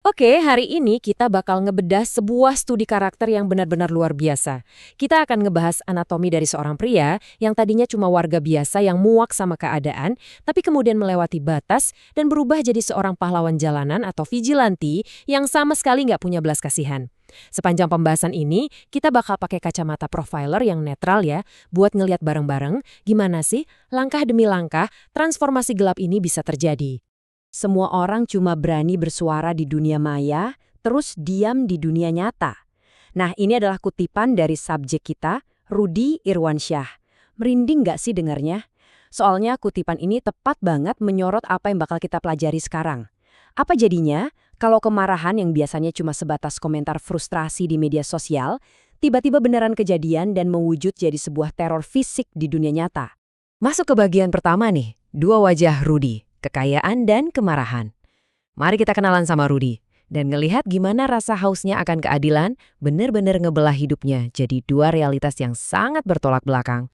Oke, hari ini kita bakal ngebedah sebuah studi karakter yang benar-benar luar biasa. Kita akan ngebahas anatomi dari seorang pria yang tadinya cuma warga biasa yang muak sama keadaan, tapi kemudian melewati batas dan berubah jadi seorang pahlawan jalanan atau vigilanti yang sama sekali nggak punya belas kasihan. Sepanjang pembahasan ini, kita bakal pakai kacamata profiler yang netral ya, buat ngeliat bareng-bareng gimana sih langkah demi langkah transformasi gelap ini bisa terjadi. Semua orang cuma berani bersuara di dunia maya, terus diam di dunia nyata. Nah, ini adalah kutipan dari subjek kita, Rudy Irwansyah. Merinding nggak sih dengarnya? Soalnya kutipan ini tepat banget menyorot apa yang bakal kita pelajari sekarang. Apa jadinya kalau kemarahan yang biasanya cuma sebatas komentar frustrasi di media sosial, tiba-tiba beneran kejadian dan mewujud jadi sebuah teror fisik di dunia nyata? Masuk ke bagian pertama nih, dua wajah Rudy. Kekayaan dan kemarahan. Mari kita kenalan sama Rudy dan ngelihat gimana rasa hausnya akan keadilan benar-benar ngebelah hidupnya jadi dua realitas yang sangat bertolak belakang.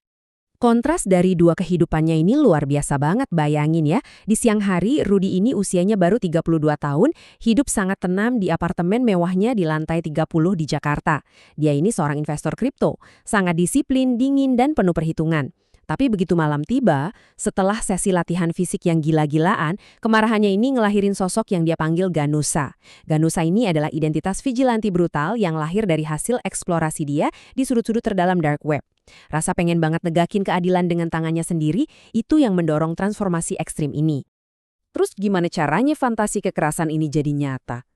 Kontras dari dua kehidupannya ini luar biasa banget, bayangin ya. Di siang hari, Rudy ini usianya baru 32 tahun, hidup sangat tenang di apartemen mewahnya di lantai 30 di Jakarta. Dia ini seorang investor kripto, sangat disiplin, dingin, dan penuh perhitungan. Tapi begitu malam tiba, setelah sesi latihan fisik yang gila-gilaan, kemarahannya ini ngelahirin sosok yang dia panggil Ganusa. Ganusa ini adalah identitas vigilanti brutal yang lahir dari hasil eksplorasi dia di sudut-sudut terdalam dark web. Rasa pengen banget negakin keadilan dengan tangannya sendiri, itu yang mendorong transformasi ekstrim ini. Terus gimana caranya fantasi kekerasan ini jadi nyata?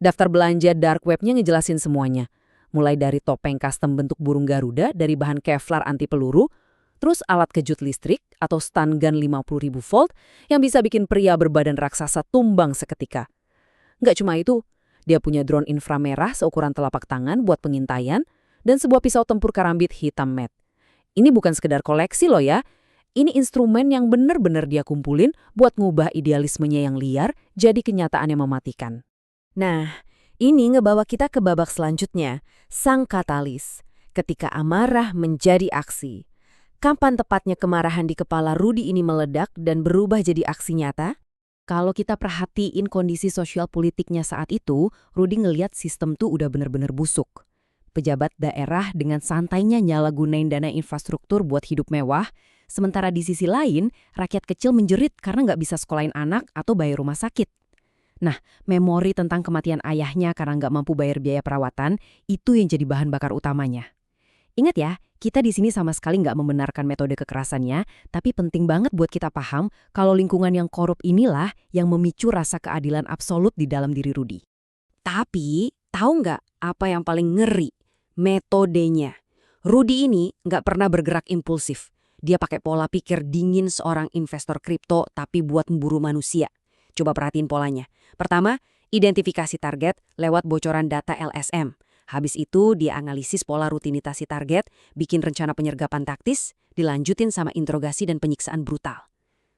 Daftar belanja dark webnya ngejelasin semuanya. Mulai dari topeng custom bentuk burung Garuda dari bahan Kevlar anti peluru, terus alat kejut listrik atau stun gun 50.000 volt yang bisa bikin pria berbadan raksasa tumbang seketika. Nggak cuma itu, dia punya drone inframerah seukuran telapak tangan buat pengintaian dan sebuah pisau tempur karambit hitam matte. Ini bukan sekedar koleksi loh ya, ini instrumen yang bener-bener dia kumpulin buat ngubah idealismenya yang liar jadi kenyataan yang mematikan. Nah, ini ngebawa kita ke babak selanjutnya, sang katalis, ketika amarah menjadi aksi. Kapan tepatnya kemarahan di kepala Rudy ini meledak dan berubah jadi aksi nyata? Kalau kita perhatiin kondisi sosial politiknya saat itu, Rudy ngeliat sistem tuh udah bener-bener busuk. Pejabat daerah dengan santainya nyalagunain dana infrastruktur buat hidup mewah, sementara di sisi lain, rakyat kecil menjerit karena nggak bisa sekolahin anak atau bayar rumah sakit. Nah, memori tentang kematian ayahnya karena nggak mampu bayar biaya perawatan, itu yang jadi bahan bakar utamanya. Ingat ya, kita di sini sama sekali nggak membenarkan metode kekerasannya, tapi penting banget buat kita paham kalau lingkungan yang korup inilah yang memicu rasa keadilan absolut di dalam diri Rudy. Tapi, tahu nggak apa yang paling ngeri? Metodenya. Rudy ini nggak pernah bergerak impulsif. Dia pakai pola pikir dingin seorang investor kripto tapi buat memburu manusia. Coba perhatiin polanya. Pertama, identifikasi target lewat bocoran data LSM. Habis itu dia analisis pola rutinitas si target, bikin rencana penyergapan taktis, dilanjutin sama interogasi dan penyiksaan brutal.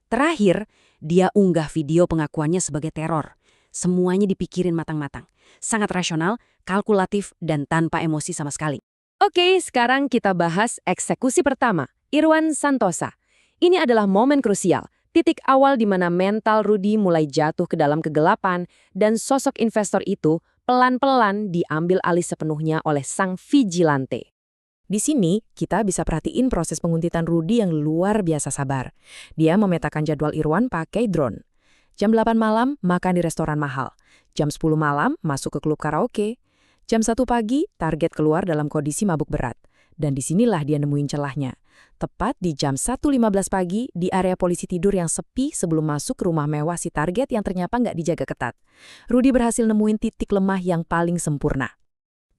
Terakhir, dia unggah video pengakuannya sebagai teror. Semuanya dipikirin matang-matang. Sangat rasional, kalkulatif, dan tanpa emosi sama sekali. Oke, sekarang kita bahas eksekusi pertama, Irwan Santosa. Ini adalah momen krusial, titik awal di mana mental Rudy mulai jatuh ke dalam kegelapan dan sosok investor itu pelan-pelan diambil alih sepenuhnya oleh sang vigilante. Di sini, kita bisa perhatiin proses penguntitan Rudy yang luar biasa sabar. Dia memetakan jadwal Irwan pakai drone. Jam 8 malam, makan di restoran mahal. Jam 10 malam, masuk ke klub karaoke. Jam 1 pagi, target keluar dalam kondisi mabuk berat. Dan disinilah dia nemuin celahnya. Tepat di jam 1.15 pagi di area polisi tidur yang sepi sebelum masuk ke rumah mewah si target yang ternyata nggak dijaga ketat. Rudy berhasil nemuin titik lemah yang paling sempurna.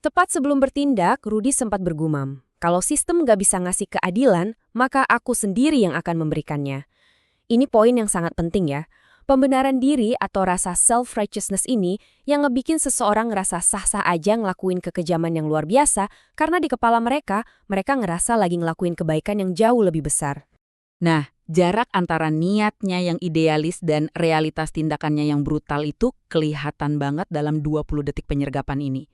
Tepat sebelum bertindak, Rudy sempat bergumam. Kalau sistem nggak bisa ngasih keadilan, maka aku sendiri yang akan memberikannya. Ini poin yang sangat penting ya. Pembenaran diri atau rasa self-righteousness ini yang ngebikin seseorang ngerasa sah-sah aja ngelakuin kekejaman yang luar biasa karena di kepala mereka ngerasa lagi ngelakuin kebaikan yang jauh lebih besar. Nah, jarak antara niatnya yang idealis dan realitas tindakannya yang brutal itu kelihatan banget dalam 20 detik penyergapan ini.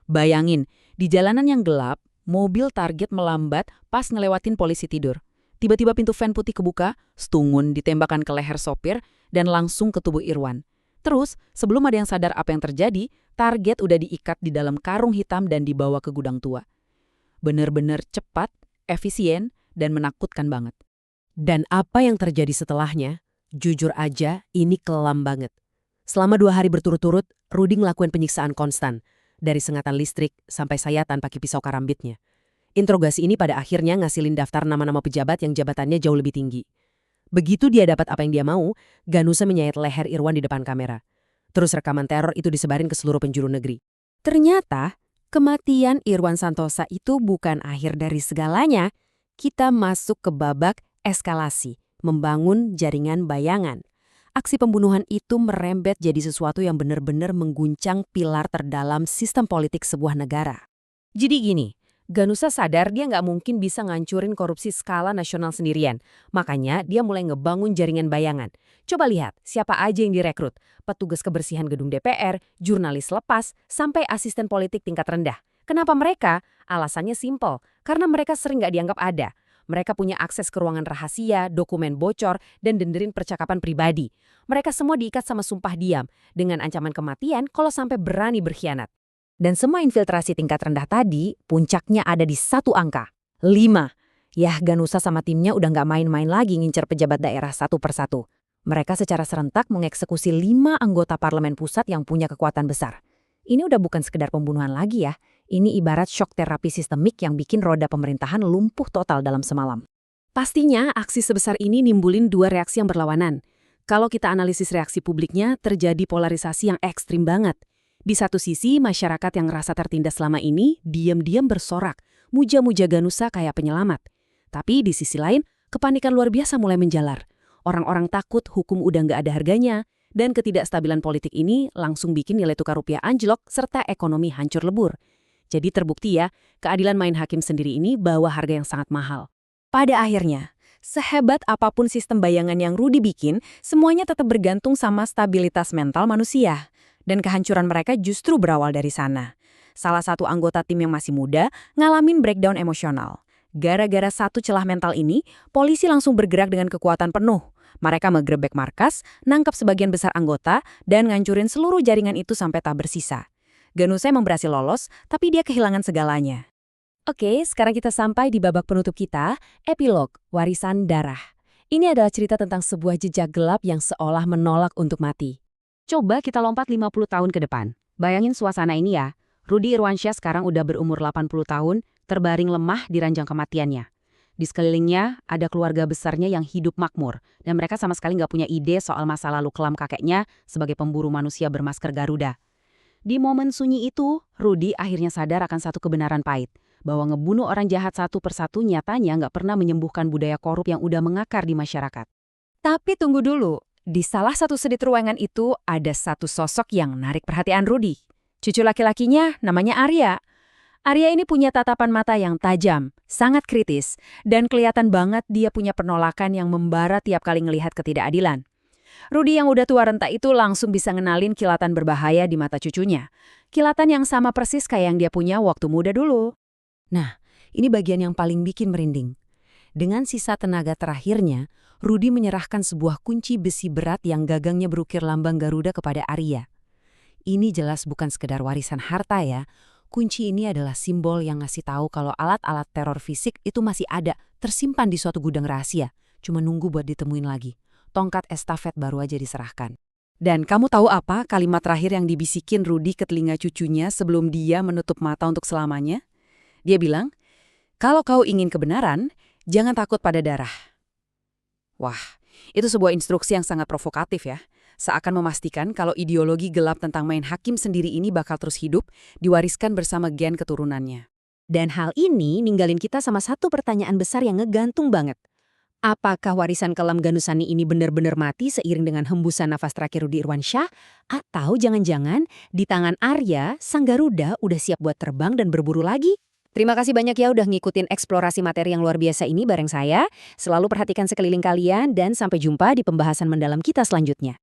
Bayangin, di jalanan yang gelap, mobil target melambat pas ngelewatin polisi tidur. Tiba-tiba pintu van putih kebuka, stungun ditembakkan ke leher sopir, dan langsung ke tubuh Irwan. Terus, sebelum ada yang sadar apa yang terjadi, target udah diikat di dalam karung hitam dan dibawa ke gudang tua. Bener-bener cepat, efisien, dan menakutkan banget. Dan apa yang terjadi setelahnya? Jujur aja, ini kelam banget. Selama 2 hari berturut-turut, Rudy ngelakuin penyiksaan konstan. Dari sengatan listrik sampai sayatan pakai pisau karambitnya. Interogasi ini pada akhirnya ngasilin daftar nama-nama pejabat yang jabatannya jauh lebih tinggi. Begitu dia dapat apa yang dia mau, Ganusa menyayat leher Irwan di depan kamera. Terus rekaman teror itu disebarin ke seluruh penjuru negeri. Ternyata, kematian Irwan Santosa itu bukan akhir dari segalanya. Kita masuk ke babak eskalasi, membangun jaringan bayangan. Aksi pembunuhan itu merembet jadi sesuatu yang benar-benar mengguncang pilar terdalam sistem politik sebuah negara. Jadi gini, Ganusa sadar dia nggak mungkin bisa ngancurin korupsi skala nasional sendirian. Makanya dia mulai ngebangun jaringan bayangan. Coba lihat siapa aja yang direkrut. Petugas kebersihan gedung DPR, jurnalis lepas, sampai asisten politik tingkat rendah. Kenapa mereka? Alasannya simpel, karena mereka sering nggak dianggap ada. Mereka punya akses ke ruangan rahasia, dokumen bocor, dan denderin percakapan pribadi. Mereka semua diikat sama sumpah diam, dengan ancaman kematian kalau sampai berani berkhianat. Dan semua infiltrasi tingkat rendah tadi, puncaknya ada di satu angka, 5. Yah, Ganusa sama timnya udah nggak main-main lagi ngincer pejabat daerah satu persatu. Mereka secara serentak mengeksekusi 5 anggota parlemen pusat yang punya kekuatan besar. Ini udah bukan sekedar pembunuhan lagi ya. Ini ibarat shock terapi sistemik yang bikin roda pemerintahan lumpuh total dalam semalam. Pastinya aksi sebesar ini nimbulin 2 reaksi yang berlawanan. Kalau kita analisis reaksi publiknya, terjadi polarisasi yang ekstrim banget. Di satu sisi, masyarakat yang ngerasa tertindas selama ini diam-diam bersorak, muja-muja Ganusa kayak penyelamat. Tapi di sisi lain, kepanikan luar biasa mulai menjalar. Orang-orang takut hukum udah nggak ada harganya, dan ketidakstabilan politik ini langsung bikin nilai tukar rupiah anjlok serta ekonomi hancur lebur. Jadi terbukti ya, keadilan main hakim sendiri ini bawa harga yang sangat mahal. Pada akhirnya, sehebat apapun sistem bayangan yang Rudy bikin, semuanya tetap bergantung sama stabilitas mental manusia. Dan kehancuran mereka justru berawal dari sana. Salah satu anggota tim yang masih muda ngalamin breakdown emosional. Gara-gara satu celah mental ini, polisi langsung bergerak dengan kekuatan penuh. Mereka menggerebek markas, nangkap sebagian besar anggota, dan ngancurin seluruh jaringan itu sampai tak bersisa. Ganusa emang berhasil lolos, tapi dia kehilangan segalanya. Oke, sekarang kita sampai di babak penutup kita, epilog, warisan darah. Ini adalah cerita tentang sebuah jejak gelap yang seolah menolak untuk mati. Coba kita lompat 50 tahun ke depan. Bayangin suasana ini ya. Rudy Irwansyah sekarang udah berumur 80 tahun, terbaring lemah di ranjang kematiannya. Di sekelilingnya ada keluarga besarnya yang hidup makmur, dan mereka sama sekali nggak punya ide soal masa lalu kelam kakeknya sebagai pemburu manusia bermasker Garuda. Di momen sunyi itu, Rudy akhirnya sadar akan satu kebenaran pahit, bahwa ngebunuh orang jahat satu persatu nyatanya nggak pernah menyembuhkan budaya korup yang udah mengakar di masyarakat. Tapi tunggu dulu. Di salah satu sedit ruangan itu ada satu sosok yang narik perhatian Rudy. Cucu laki-lakinya namanya Arya. Arya ini punya tatapan mata yang tajam, sangat kritis, dan kelihatan banget dia punya penolakan yang membara tiap kali ngelihat ketidakadilan. Rudy yang udah tua renta itu langsung bisa ngenalin kilatan berbahaya di mata cucunya. Kilatan yang sama persis kayak yang dia punya waktu muda dulu. Nah, ini bagian yang paling bikin merinding. Dengan sisa tenaga terakhirnya, Rudy menyerahkan sebuah kunci besi berat yang gagangnya berukir lambang Garuda kepada Arya. Ini jelas bukan sekedar warisan harta ya. Kunci ini adalah simbol yang ngasih tahu kalau alat-alat teror fisik itu masih ada, tersimpan di suatu gudang rahasia. Cuma nunggu buat ditemuin lagi. Tongkat estafet baru aja diserahkan. Dan kamu tahu apa kalimat terakhir yang dibisikin Rudy ke telinga cucunya sebelum dia menutup mata untuk selamanya? Dia bilang, "Kalau kau ingin kebenaran, jangan takut pada darah." Wah, itu sebuah instruksi yang sangat provokatif ya. Seakan memastikan kalau ideologi gelap tentang main hakim sendiri ini bakal terus hidup, diwariskan bersama gen keturunannya. Dan hal ini ninggalin kita sama satu pertanyaan besar yang ngegantung banget. Apakah warisan kelam Ganusani ini benar-benar mati seiring dengan hembusan nafas terakhir Rudy Irwansyah? Atau jangan-jangan di tangan Arya, sang Garuda udah siap buat terbang dan berburu lagi? Terima kasih banyak ya udah ngikutin eksplorasi materi yang luar biasa ini bareng saya. Selalu perhatikan sekeliling kalian dan sampai jumpa di pembahasan mendalam kita selanjutnya.